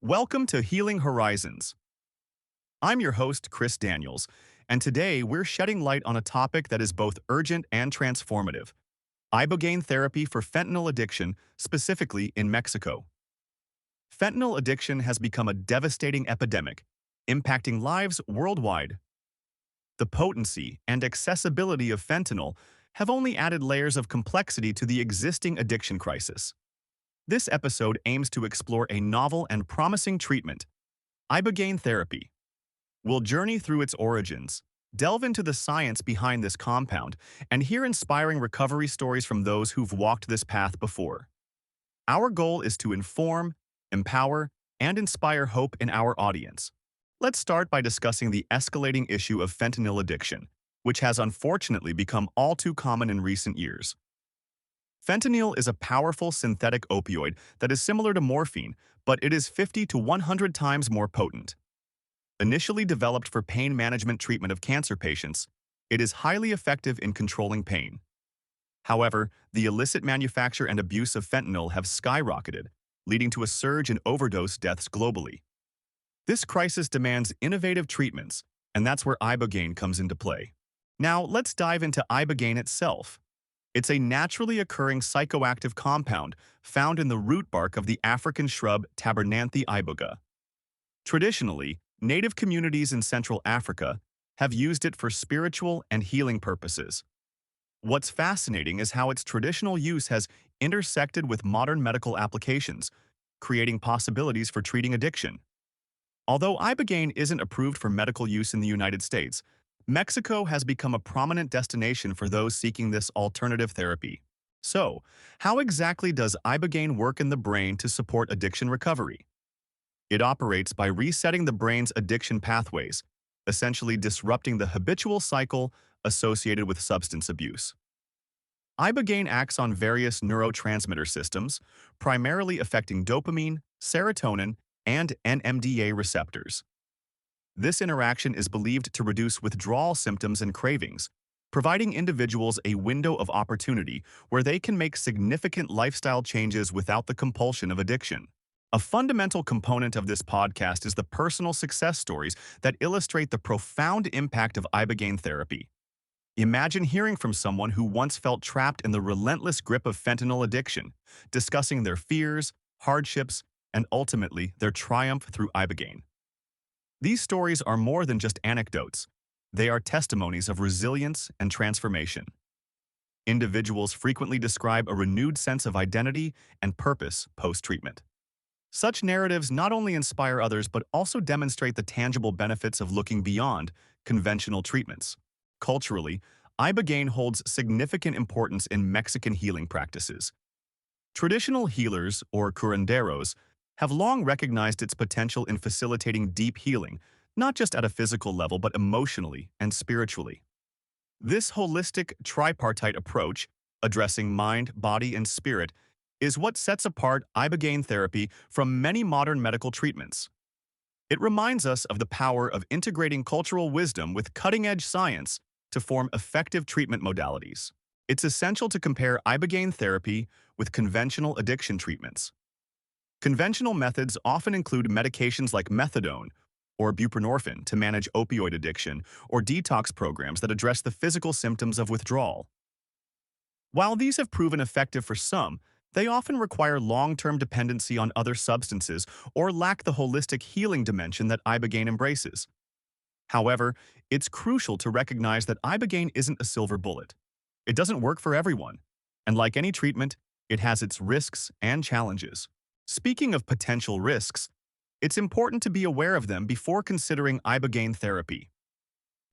Welcome to Healing Horizons. I'm your host, Chris Daniels, and today we're shedding light on a topic that is both urgent and transformative: Ibogaine therapy for fentanyl addiction, specifically in Mexico. Fentanyl addiction has become a devastating epidemic, impacting lives worldwide. The potency and accessibility of fentanyl have only added layers of complexity to the existing addiction crisis. This episode aims to explore a novel and promising treatment, Ibogaine therapy. We'll journey through its origins, delve into the science behind this compound, and hear inspiring recovery stories from those who've walked this path before. Our goal is to inform, empower, and inspire hope in our audience. Let's start by discussing the escalating issue of fentanyl addiction, which has unfortunately become all too common in recent years. Fentanyl is a powerful synthetic opioid that is similar to morphine, but it is 50 to 100 times more potent. Initially developed for pain management treatment of cancer patients, it is highly effective in controlling pain. However, the illicit manufacture and abuse of fentanyl have skyrocketed, leading to a surge in overdose deaths globally. This crisis demands innovative treatments, and that's where Ibogaine comes into play. Now, let's dive into Ibogaine itself. It's a naturally occurring psychoactive compound found in the root bark of the African shrub Tabernanthe iboga. Traditionally, native communities in Central Africa have used it for spiritual and healing purposes. What's fascinating is how its traditional use has intersected with modern medical applications, creating possibilities for treating addiction. Although Ibogaine isn't approved for medical use in the United States, Mexico has become a prominent destination for those seeking this alternative therapy. So, how exactly does Ibogaine work in the brain to support addiction recovery? It operates by resetting the brain's addiction pathways, essentially disrupting the habitual cycle associated with substance abuse. Ibogaine acts on various neurotransmitter systems, primarily affecting dopamine, serotonin, and NMDA receptors. This interaction is believed to reduce withdrawal symptoms and cravings, providing individuals a window of opportunity where they can make significant lifestyle changes without the compulsion of addiction. A fundamental component of this podcast is the personal success stories that illustrate the profound impact of Ibogaine therapy. Imagine hearing from someone who once felt trapped in the relentless grip of fentanyl addiction, discussing their fears, hardships, and ultimately their triumph through Ibogaine. These stories are more than just anecdotes. They are testimonies of resilience and transformation. Individuals frequently describe a renewed sense of identity and purpose post-treatment. Such narratives not only inspire others but also demonstrate the tangible benefits of looking beyond conventional treatments. Culturally, Ibogaine holds significant importance in Mexican healing practices. Traditional healers, or curanderos, have long recognized its potential in facilitating deep healing, not just at a physical level but emotionally and spiritually. This holistic, tripartite approach, addressing mind, body, and spirit, is what sets apart Ibogaine therapy from many modern medical treatments. It reminds us of the power of integrating cultural wisdom with cutting-edge science to form effective treatment modalities. It's essential to compare Ibogaine therapy with conventional addiction treatments. Conventional methods often include medications like methadone or buprenorphine to manage opioid addiction, or detox programs that address the physical symptoms of withdrawal. While these have proven effective for some, they often require long-term dependency on other substances or lack the holistic healing dimension that Ibogaine embraces. However, it's crucial to recognize that Ibogaine isn't a silver bullet. It doesn't work for everyone, and like any treatment, it has its risks and challenges. Speaking of potential risks, it's important to be aware of them before considering Ibogaine therapy.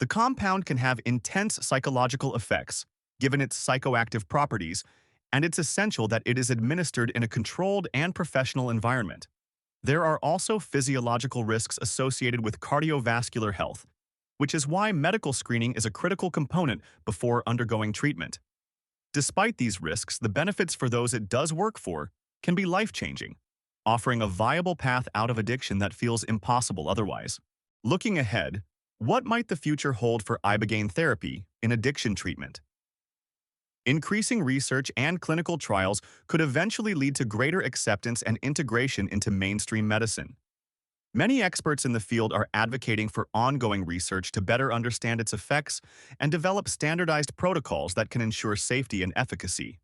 The compound can have intense psychological effects, given its psychoactive properties, and it's essential that it is administered in a controlled and professional environment. There are also physiological risks associated with cardiovascular health, which is why medical screening is a critical component before undergoing treatment. Despite these risks, the benefits for those it does work for can be life-changing, offering a viable path out of addiction that feels impossible otherwise. Looking ahead, what might the future hold for Ibogaine therapy in addiction treatment? Increasing research and clinical trials could eventually lead to greater acceptance and integration into mainstream medicine. Many experts in the field are advocating for ongoing research to better understand its effects and develop standardized protocols that can ensure safety and efficacy.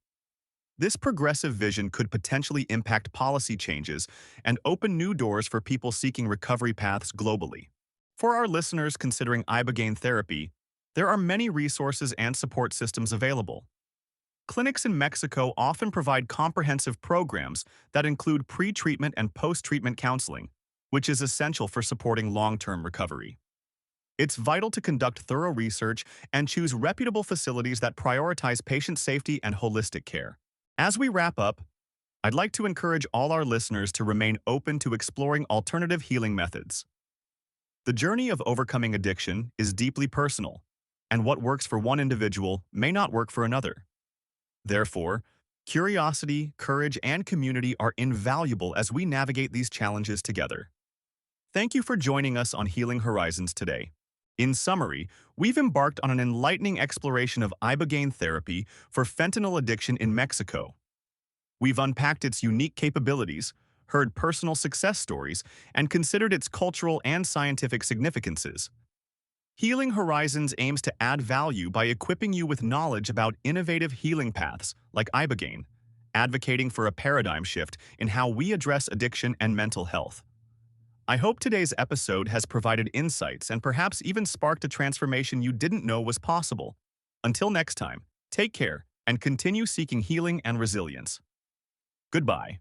This progressive vision could potentially impact policy changes and open new doors for people seeking recovery paths globally. For our listeners considering Ibogaine therapy, there are many resources and support systems available. Clinics in Mexico often provide comprehensive programs that include pre-treatment and post-treatment counseling, which is essential for supporting long-term recovery. It's vital to conduct thorough research and choose reputable facilities that prioritize patient safety and holistic care. As we wrap up, I'd like to encourage all our listeners to remain open to exploring alternative healing methods. The journey of overcoming addiction is deeply personal, and what works for one individual may not work for another. Therefore, curiosity, courage, and community are invaluable as we navigate these challenges together. Thank you for joining us on Healing Horizons today. In summary, we've embarked on an enlightening exploration of Ibogaine therapy for fentanyl addiction in Mexico. We've unpacked its unique capabilities, heard personal success stories, and considered its cultural and scientific significances. Healing Horizons aims to add value by equipping you with knowledge about innovative healing paths like Ibogaine, advocating for a paradigm shift in how we address addiction and mental health. I hope today's episode has provided insights and perhaps even sparked a transformation you didn't know was possible. Until next time, take care and continue seeking healing and resilience. Goodbye.